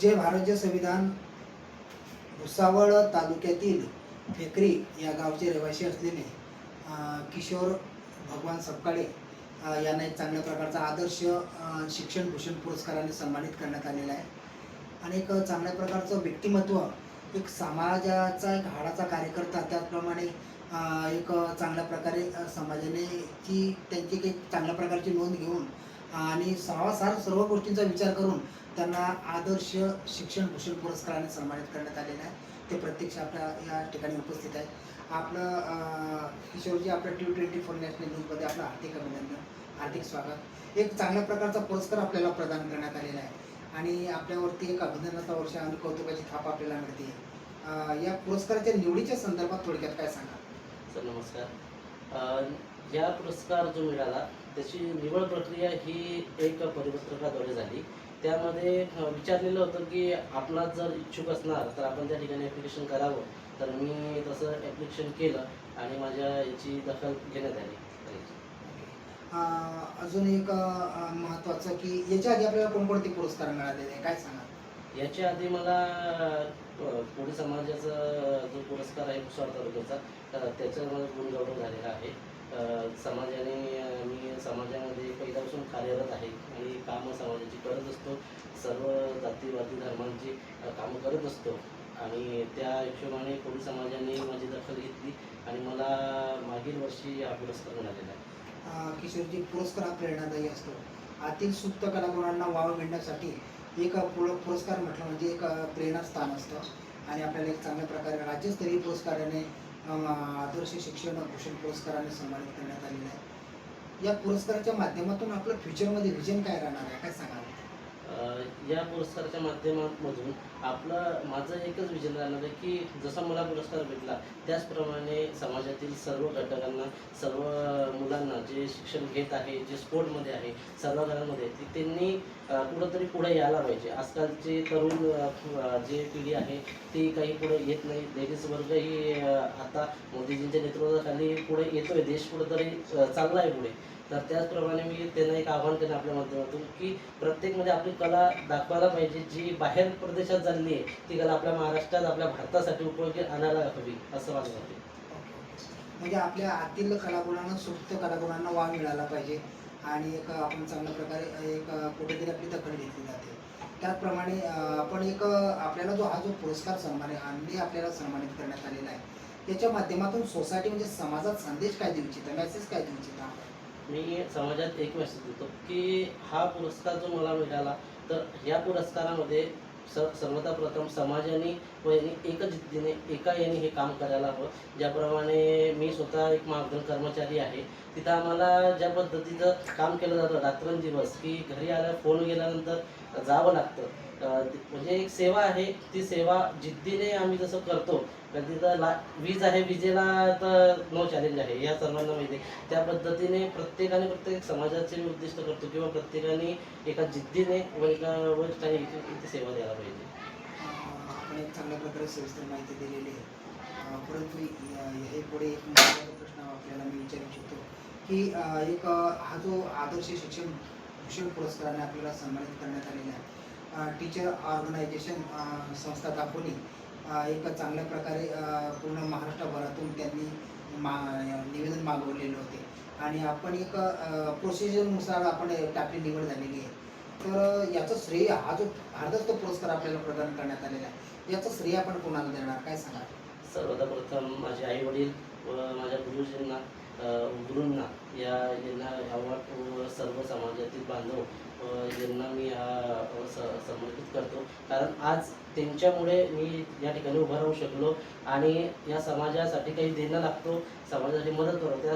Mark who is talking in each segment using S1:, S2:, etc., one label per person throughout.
S1: जय भारत जय संविधान. भुसावळ तालुक्यातील फेकरी या गावचे रहिवासी असलेले किशोर भगवान सपकाळे यांना एक चांगल्या प्रकारचा आदर्श शिक्षण भूषण पुरस्काराने सन्मानित करण्यात आलेला आहे. आणि एक चांगल्या प्रकारचं व्यक्तिमत्व, एक समाजाचा एक हाडाचा कार्यकर्ता, त्याचप्रमाणे एक चांगल्या प्रकारे समाजाने त्यांची एक चांगल्या प्रकारची नोंद घेऊन आणि सर्व गोष्टींचा विचार करून त्यांना आदर्श शिक्षण भूषण पुरस्काराने सन्मानित करण्यात आलेलं आहे. ते प्रत्यक्ष आपल्या या ठिकाणी उपस्थित आहे. आपलं किशोरजी, आपल्या T24 नॅशनल न्यूजमध्ये आपलं हार्दिक अभिनंदन, हार्दिक स्वागत. एक चांगल्या प्रकारचा पुरस्कार आपल्याला प्रदान करण्यात आलेला आहे आणि आपल्यावरती एक अभिनंदनाचा वर्ष आणि कौतुकाची थाप आपल्याला मिळते. या पुरस्काराच्या निवडीच्या संदर्भात थोडक्यात काय सांगा?
S2: सर नमस्कार. या पुरस्कार जो मिळाला त्याची निवड प्रक्रिया ही एक परिपत्रकाद्वारे झाली. त्यामध्ये विचारलेलं होतं की आपणास जर इच्छुक असणार तर आपण त्या ठिकाणी ॲप्लिकेशन करावं. तर मी तसं ॲप्लिकेशन केलं आणि माझ्या याची दखल घेण्यात आली.
S1: अजून एक महत्त्वाचं की याच्या आधी आपल्याला कोणकोणते पुरस्कार मिळालेले आहे, काय सांगा?
S2: याच्या आधी मला कोळी समाजाचा जो पुरस्कार आहे भुसावळ तालुक्याचा, त्याचं मला गुणगौरव झालेला आहे. समाजाने मी समाजामध्ये पहिल्यापासून कार्यरत आहे आणि कामं समाजाची करत असतो. सर्व जातीवादी धर्मांची कामं करत असतो आणि त्या हिशोबाने कोळी समाजाने माझी दखल घेतली आणि मला मागील वर्षी हा पुरस्कार मिळालेला आहे.
S1: किशोरजी, पुरस्कार हा प्रेरणादायी असतो. आतील सुप्त कलागुणांना वाव मिळण्यासाठी एक पुरस्कार म्हटलं म्हणजे एक प्रेरणास्थान असतं आणि आपल्याला एक चांगल्या प्रकारे राज्यस्तरीय पुरस्काराने आदर्श शिक्षण भूषण पुरस्काराने सन्मानित करण्यात आलेलं आहे. या पुरस्काराच्या माध्यमातून आपलं फ्युचरमध्ये व्हिजन काय राहणार आहे, काय सांगाल?
S2: या पुरस्काराच्या माध्यमातून माझं एकच विजन राहणार आहे की जसा मला पुरस्कार भेटला त्याचप्रमाणे समाजातील सर्व घटकांना, सर्व मुलांना जे शिक्षण घेत आहे, जे स्पोर्टमध्ये आहे, सर्व घरांमध्ये त्यांनी कुठंतरी पुढे यायला पाहिजे. आजकालचे तरुण जे पिढी आहे ती काही पुढे येत नाही. लेडीज वर्गही आता मोदीजींच्या नेतृत्वाखाली पुढे येतोय. देश कुठंतरी चांगला आहे पुढे. तर त्याचप्रमाणे मी त्यांना एक आव्हान केलं आपल्या माध्यमातून की प्रत्येकमध्ये आपली कला दाखवायला पाहिजे. जी बाहेर प्रदेशात झालेली आहे ती कला आपल्या महाराष्ट्रात, आपल्या भारतासाठी उपयोगी आणायला हवी असं मला वाटते.
S1: म्हणजे आपल्या आतील कलागुणांना, सुप्त कलागुणांना वाव मिळाला पाहिजे आणि एक आपण चांगल्या प्रकारे एक कुठेतरी आपली दखल घेतली जाते. त्याचप्रमाणे आपण एक आपल्याला हा जो पुरस्कार आपल्याला सन्मानित करण्यात आलेला आहे, याच्या माध्यमातून सोसायटी म्हणजे समाजात संदेश काय देऊ इच्छिता, मेसेज काय देऊ इच्छिता?
S2: मी समाजात एक मेसेज देतो की हा पुरस्कार जो मला मिळाला तर या पुरस्कारामध्ये सर्वता प्रथम समाजाने व एकच जिद्दीने एका याने हे काम करायला हवं. ज्याप्रमाणे मी स्वतः एक महाविद्यालय कर्मचारी आहे, तिथं आम्हाला ज्या पद्धतीचं काम केलं जातं रात्रंदिवस की घरी आल्यावर फोन गेल्यानंतर जावं लागतं. म्हणजे एक सेवा आहे, ती सेवा जिद्दीने आम्ही जसं करतो. तिथं वीज आहे, विजेला तर नो चॅलेंज आहे, या सर्वांना माहिती आहे. त्या पद्धतीने प्रत्येक समाजाचे मी उद्दिष्ट करतो किंवा प्रत्येकाने एका जिद्दीने व एका वरिष्ठाने इथे सेवा द्यायला पाहिजे.
S1: आपण एक चांगल्या प्रकारे सविस्तर माहिती दिलेली आहे. परंतु हे पुढे एक महत्त्वाचा प्रश्न आपल्याला मी विचारू शकतो की एक हा जो आदर्श शिक्षण भूषण पुरस्काराने आपल्याला सन्मानित करण्यात आलेला आहे, टीचर ऑर्गनायझेशन संस्था दाखवली एक चांगल्या प्रकारे पूर्ण महाराष्ट्रभरातून त्यांनी निवेदन मागवलेले होते आणि आपण एक प्रोसिजरनुसार आपण आपली निवड झालेली आहे. तर याचं श्रेय, हा जो भारतरत्न पुरस्कार आपल्याला प्रदान करण्यात आलेला आहे, याचं श्रेय आपण कोणाला देणार, काय सांगा?
S2: सर्वप्रथम माझे आई वडील व माझ्या गुरुजींना, गुरूंना, यांना अवॉर्ड सर्व समाजातील बांधव यांना मी समर्पित करतो. कारण आज त्यांच्यामुळे मी या ठिकाणी उभं राहू शकलो आणि या समाजासाठी काही देणं लागतो, समाजासाठी मदत करतो. त्या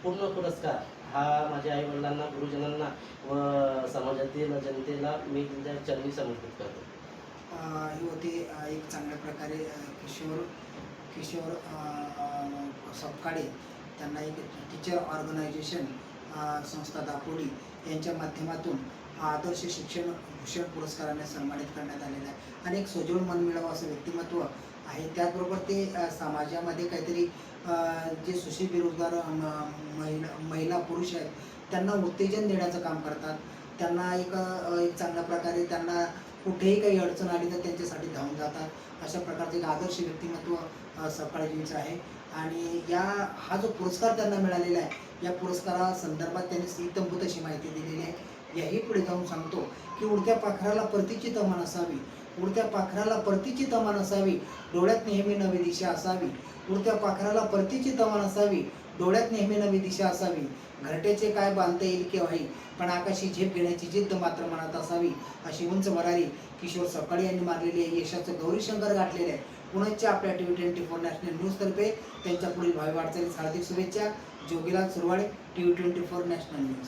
S2: पूर्ण पुरस्कार हा माझ्या आईवडिलांना, गुरुजनांना व समाजातील जनतेला मी त्यांच्या चरणी समर्पित करतो.
S1: ही होती एक चांगल्या प्रकारे किशोर सपकाळे, त्यांना एक टीचर ऑर्गनायझेशन संस्था दापोली यांच्या माध्यमातून आदर्श शिक्षण भूषण पुरस्काराने सन्मानित करण्यात आलेलं आहे आणि एक सोजवळ मन मिळावं असं व्यक्तिमत्व आहे. त्याचबरोबर ते समाजामध्ये काहीतरी जे सुशिक्षित बेरोजगार महिला पुरुष आहेत त्यांना उत्तेजन देण्याचं काम करतात. त्यांना एक चांगल्या प्रकारे त्यांना कुठेही काही अडचण आली तर त्यांच्यासाठी धावून जातात. अशा प्रकारचे एक आदर्श व्यक्तिमत्व सपकाळजींचं आहे. आणि हा जो पुरस्कार त्यांना मिळालेला आहे, या पुरस्कारासंदर्भात त्यांनी इत्थंभूत अशी माहिती दिलेली आहे. याही पुढे जाऊन सांगतो की उडत्या पाखराला परतीची तमान असावी, उडत्या पाखराला परतीची तमान असावी, डोळ्यात नेहमी नवी दिशा असावी. उडत्या पाखराला परतीची तमान असावी, डोळ्यात नेहमी नवी दिशा असावी. घरट्याचे काय बांधता येईल केव्हाही, पण आकाशी झेप घेण्याची जिद्द मात्र मनात असावी. अशी उंच भरारी किशोर सपकाळे यांनी मारलेली आहे. यशाचं गौरीशंकर गाठलेले आहे. पुण्याच्या आपल्या TV24 नॅशनल न्यूजतर्फे त्यांच्या पुढील भावी वाटचालीस हार्दिक शुभेच्छा. Jogilal Surwade, TV24 national news.